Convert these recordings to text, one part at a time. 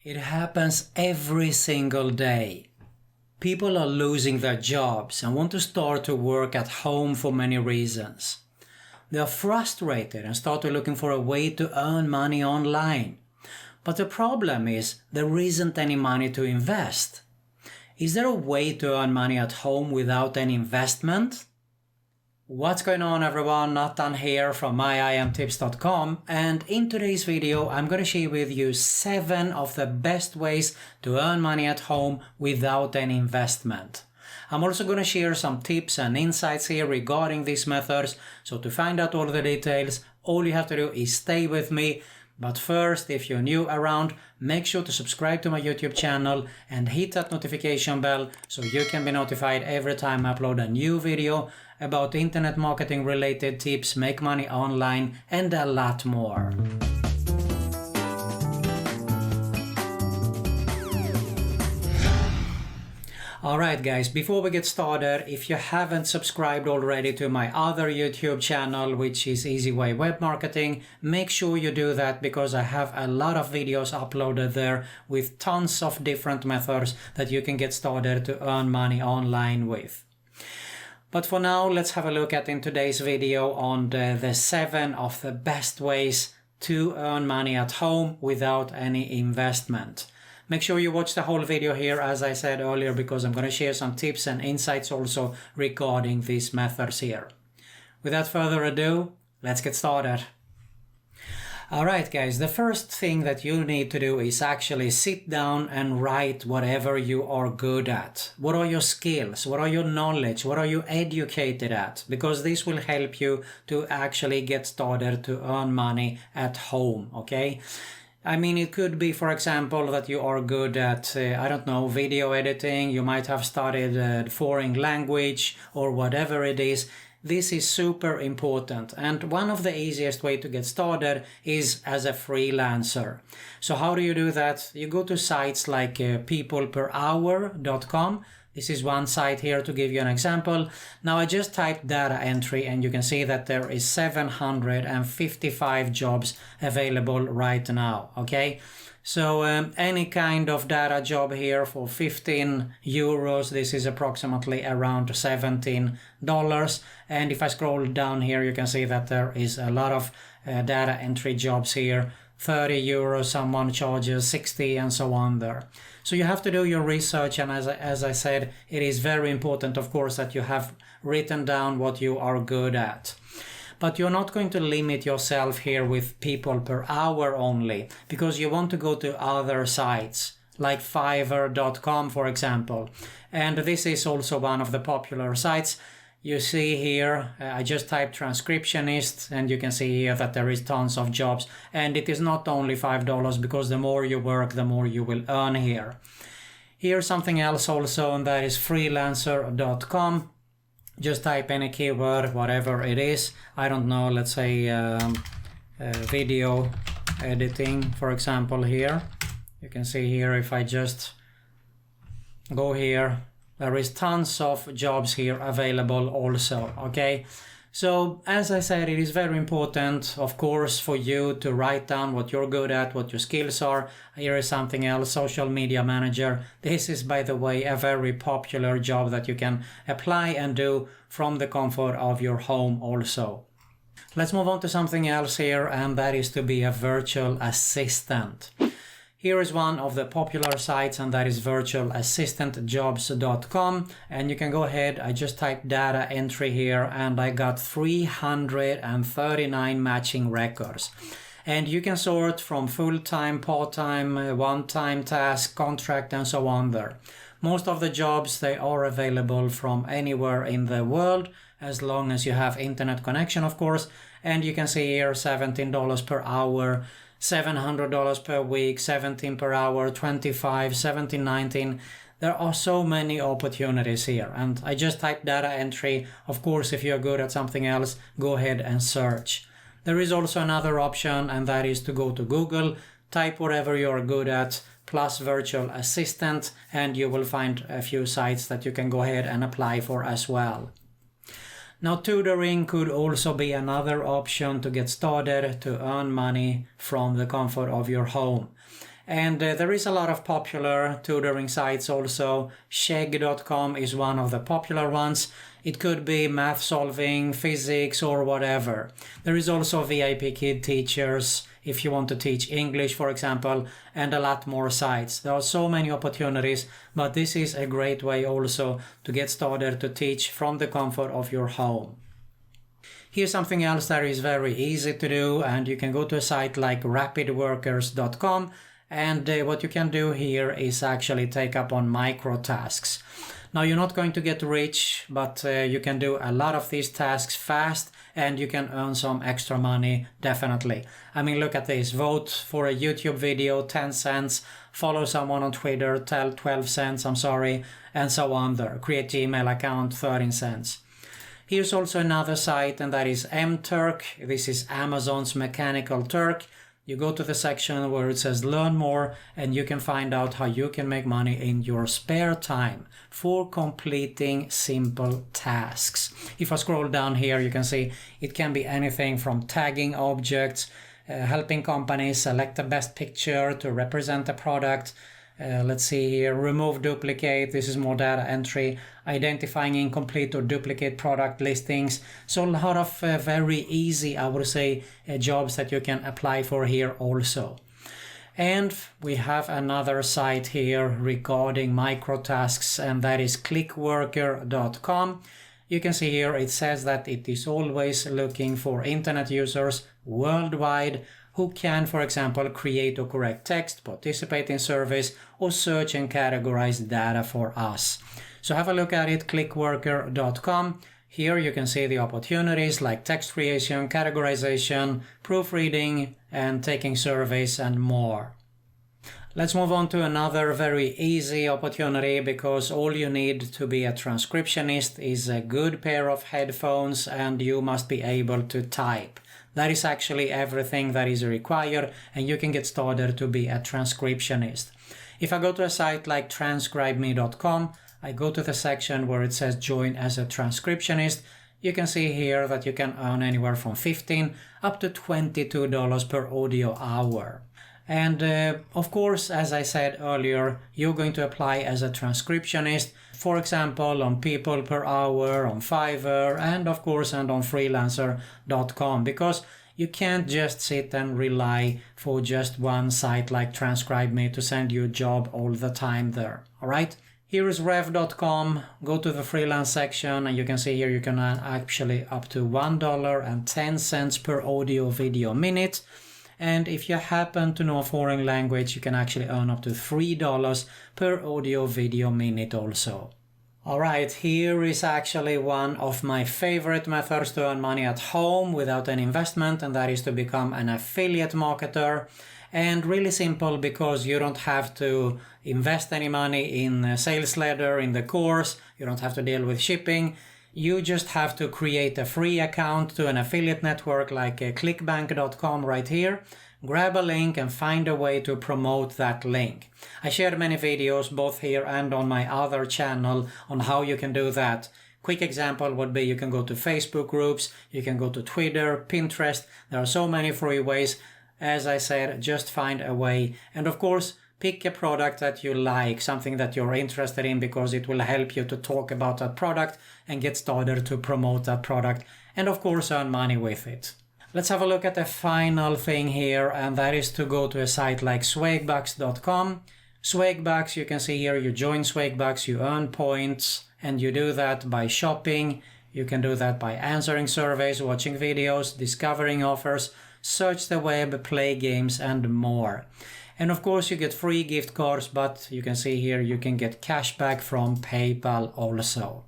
It happens every single day. People are losing their jobs and want to start to work at home for many reasons. They are frustrated and start looking for a way to earn money online. But the problem is there isn't any money to invest. Is there a way to earn money at home without any investment? What's going on everyone, Nathan here from myimtips.com, and in today's video I'm going to share with you 7 of the best ways to earn money at home without any investment. I'm also going to share some tips and insights here regarding these methods, so to find out all the details, all you have to do is stay with me. But first, if you're new around, make sure to subscribe to my YouTube channel and hit that notification bell so you can be notified every time I upload a new video about internet marketing related tips, make money online, and a lot more. Alright guys, before we get started, if you haven't subscribed already to my other YouTube channel, which is Easy Way Web Marketing, make sure you do that because I have a lot of videos uploaded there with tons of different methods that you can get started to earn money online with. But for now, let's have a look at in today's video on the 7 of the best ways to earn money at home without any investment. Make sure you watch the whole video here, as I said earlier, because I'm going to share some tips and insights also regarding these methods here. Without further ado, let's get started. Alright guys, the first thing that you need to do is actually sit down and write whatever you are good at. What are your skills? What are your knowledge? What are you educated at? Because this will help you to actually get started to earn money at home, okay? I mean, it could be, for example, that you are good at, I don't know, video editing. You might have studied foreign language or whatever it is. This is super important. And one of the easiest way to get started is as a freelancer. So how do you do that? You go to sites like peopleperhour.com. This is one site here to give you an example. Now I just typed data entry and you can see that there is 755 jobs available right now, okay? So any kind of data job here for 15 euros, this is approximately around $17. And if I scroll down here, you can see that there is a lot of data entry jobs here. 30 euros, someone charges 60 and so on there. So you have to do your research, and as I said, it is very important, of course, that you have written down what you are good at. But you're not going to limit yourself here with people per hour only, because you want to go to other sites like Fiverr.com, for example. And this is also one of the popular sites. You see here, I just typed Transcriptionist, and you can see here that there is tons of jobs. And it is not only $5, because the more you work, the more you will earn here. Here's something else also, and that is freelancer.com. Just type any keyword, whatever it is. I don't know, let's say video editing, for example, here. You can see here, if I just go here, there is tons of jobs here available also, okay? So, as I said, it is very important, of course, for you to write down what you're good at, what your skills are. Here is something else, social media manager. This is, by the way, a very popular job that you can apply and do from the comfort of your home also. Let's move on to something else here, and that is to be a virtual assistant. Here is one of the popular sites, and that is virtualassistantjobs.com, and you can go ahead. I just typed data entry here and I got 339 matching records. And you can sort from full-time, part-time, one-time task, contract, and so on there. Most of the jobs, they are available from anywhere in the world, as long as you have internet connection, of course. And you can see here $17 per hour, $700 per week, 17 per hour, 25, 17, 19. There are so many opportunities here, and I just typed data entry. Of course, if you're good at something else, go ahead and search. There is also another option, and that is to go to Google, type whatever you're good at, plus virtual assistant, and you will find a few sites that you can go ahead and apply for as well. Now, tutoring could also be another option to get started to earn money from the comfort of your home. And there is a lot of popular tutoring sites also. Chegg.com is one of the popular ones. It could be math solving, physics, or whatever. There is also VIP Kid Teachers, if you want to teach English, for example, and a lot more sites. There are so many opportunities, but this is a great way also to get started to teach from the comfort of your home. Here's something else that is very easy to do, and you can go to a site like rapidworkers.com, and what you can do here is actually take up on micro tasks. Now, you're not going to get rich, but you can do a lot of these tasks fast and you can earn some extra money, definitely. I mean, look at this. Vote for a YouTube video, 10 cents. Follow someone on Twitter, 12 cents, and so on there. Create Gmail account, 13 cents. Here's also another site, and that is MTurk. This is Amazon's Mechanical Turk. You go to the section where it says learn more, and you can find out how you can make money in your spare time for completing simple tasks. If I scroll down here, you can see it can be anything from tagging objects, helping companies select the best picture to represent a product. Let's see here, remove duplicate, this is more data entry, identifying incomplete or duplicate product listings. So a lot of very easy, I would say, jobs that you can apply for here also. And we have another site here regarding microtasks, and that is clickworker.com. You can see here it says that it is always looking for internet users worldwide who can, for example, create or correct text, participate in surveys, or search and categorize data for us. So have a look at it, clickworker.com. Here you can see the opportunities like text creation, categorization, proofreading, and taking surveys and more. Let's move on to another very easy opportunity, because all you need to be a transcriptionist is a good pair of headphones and you must be able to type. That is actually everything that is required, and you can get started to be a transcriptionist. If I go to a site like transcribeme.com, I go to the section where it says join as a transcriptionist. You can see here that you can earn anywhere from $15 up to $22 per audio hour. And of course, as I said earlier, you're going to apply as a transcriptionist, for example, on People Per Hour, on Fiverr, and of course, and on freelancer.com, because you can't just sit and rely for just one site like Transcribe Me to send you a job all the time there. All right. Here is rev.com. Go to the freelance section, and you can see here you can earn actually up to $1.10 per audio video minute. And if you happen to know a foreign language, you can actually earn up to $3 per audio video minute also. Alright, here is actually one of my favorite methods to earn money at home without any investment, and that is to become an affiliate marketer. And really simple, because you don't have to invest any money in a sales letter, in the course, you don't have to deal with shipping. You just have to create a free account to an affiliate network like clickbank.com right here, grab a link and find a way to promote that link. I shared many videos both here and on my other channel on how you can do that. Quick example would be you can go to Facebook groups, you can go to Twitter, Pinterest. There are so many free ways. As I said, just find a way. And of course, pick a product that you like, something that you're interested in, because it will help you to talk about that product and get started to promote that product, and of course earn money with it. Let's have a look at the final thing here, and that is to go to a site like swagbucks.com. Swagbucks, you can see here, you join Swagbucks, you earn points, and you do that by shopping. You can do that by answering surveys, watching videos, discovering offers, search the web, play games, and more. And of course you get free gift cards, but you can see here you can get cash back from PayPal also.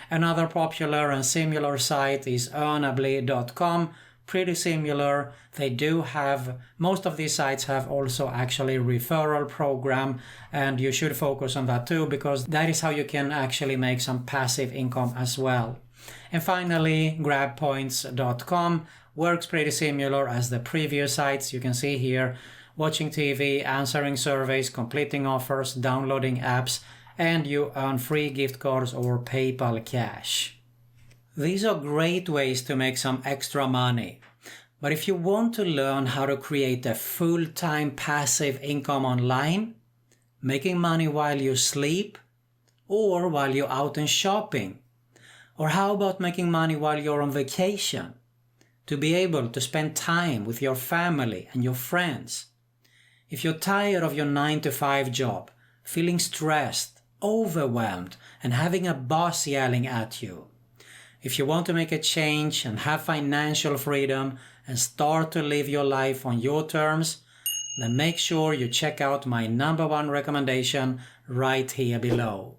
Another popular and similar site is Earnably.com. Pretty similar. They do have, most of these sites have also actually referral program, and you should focus on that too, because that is how you can actually make some passive income as well. And finally, grabpoints.com works pretty similar as the previous sites. You can see here, watching TV, answering surveys, completing offers, downloading apps, and you earn free gift cards or PayPal cash. These are great ways to make some extra money. But if you want to learn how to create a full-time passive income online, making money while you sleep or while you're out and shopping, or how about making money while you're on vacation, to be able to spend time with your family and your friends. If you're tired of your 9-to-5 job, feeling stressed, overwhelmed, and having a boss yelling at you, if you want to make a change and have financial freedom and start to live your life on your terms, then make sure you check out my #1 recommendation right here below.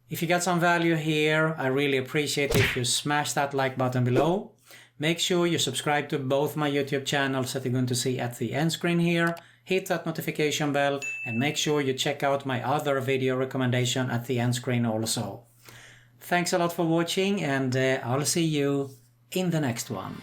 If you got some value here, I really appreciate if you smash that like button below. Make sure you subscribe to both my YouTube channels that you're going to see at the end screen here. Hit that notification bell and make sure you check out my other video recommendation at the end screen also. Thanks a lot for watching, and I'll see you in the next one.